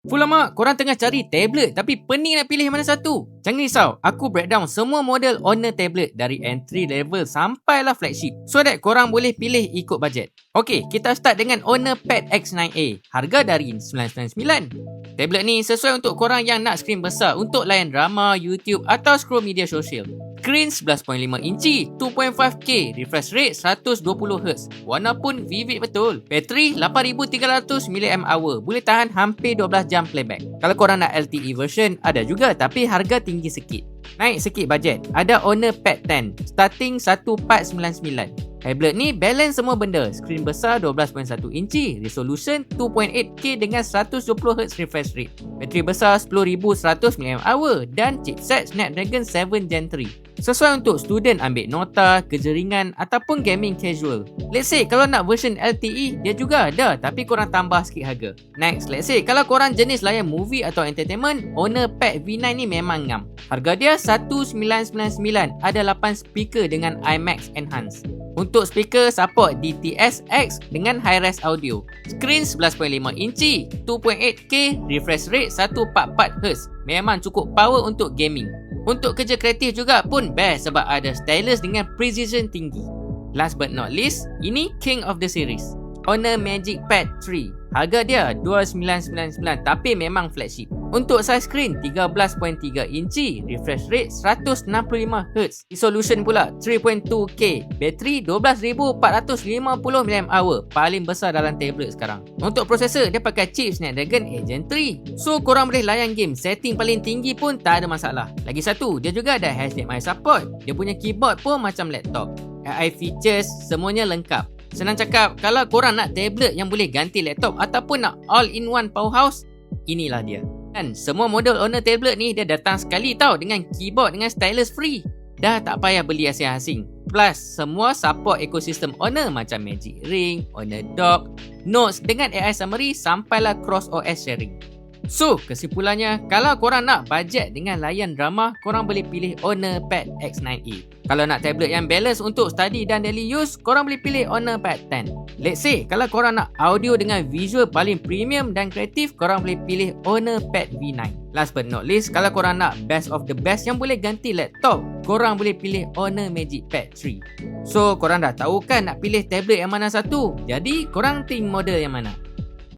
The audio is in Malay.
Fulamak, korang tengah cari tablet tapi pening nak pilih mana satu? Jangan risau, aku breakdown semua model Honor tablet dari entry level sampailah flagship so that korang boleh pilih ikut bajet. Okey, kita start dengan Honor Pad X9a. Harga dari $999. Tablet ni sesuai untuk korang yang nak skrin besar untuk layan drama, YouTube atau scroll media sosial. Skrin 11.5 inci, 2.5K, refresh rate 120Hz. Warna pun vivid betul. Bateri 8300 mAh, boleh tahan hampir 12 jam playback. Kalau korang nak LTE version, ada juga tapi harga tinggi sikit. Naik sikit bajet, ada Honor Pad 10, starting 1499. Tablet ni balance semua benda. Skrin besar 12.1 inci, resolution 2.8K dengan 120Hz refresh rate. Bateri besar 10100 mAh dan chipset Snapdragon 7 Gen 3. Sesuai untuk student ambil nota, kerja ringan ataupun gaming casual. Let's say kalau nak version LTE, dia juga ada tapi korang tambah sikit harga. Next, let's say kalau korang jenis layan movie atau entertainment, Honor Pad V9 ni memang ngam. Harga dia $1999, ada 8 speaker dengan IMAX Enhance. Untuk speaker support DTS-X dengan high-res audio. Skrin 11.5 inci, 2.8K, refresh rate 144Hz. Memang cukup power untuk gaming. Untuk kerja kreatif juga pun best sebab ada stylus dengan precision tinggi. Last but not least, ini king of the series, Honor Magic Pad 3. Harga dia $2999 tapi memang flagship. Untuk size screen 13.3 inci, refresh rate 165Hz, resolution pula 3.2K, bateri 12450 mAh, paling besar dalam tablet sekarang. Untuk prosesor, dia pakai chip Snapdragon 8 Gen 3. So korang boleh layan game setting paling tinggi pun tak ada masalah. Lagi satu, dia juga ada HDMI support. Dia punya keyboard pun macam laptop. AI features semuanya lengkap. Senang cakap, kalau korang nak tablet yang boleh ganti laptop ataupun nak all-in-one powerhouse, inilah dia. Dan semua model Honor tablet ni dia datang sekali tau dengan keyboard dengan stylus free. Dah tak payah beli asing-asing. Plus, semua support ekosistem Honor macam Magic Ring, Honor Dock, Notes dengan AI summary sampailah cross OS sharing. So, kesimpulannya, kalau korang nak bajet dengan layan drama, korang boleh pilih Honor Pad X9a. Kalau nak tablet yang balance untuk study dan daily use, korang boleh pilih Honor Pad 10. Let's say, kalau korang nak audio dengan visual paling premium dan kreatif, korang boleh pilih Honor Pad V9. Last but not least, kalau korang nak best of the best yang boleh ganti laptop, korang boleh pilih Honor Magic Pad 3. So, korang dah tahu kan nak pilih tablet yang mana satu? Jadi, korang think model yang mana?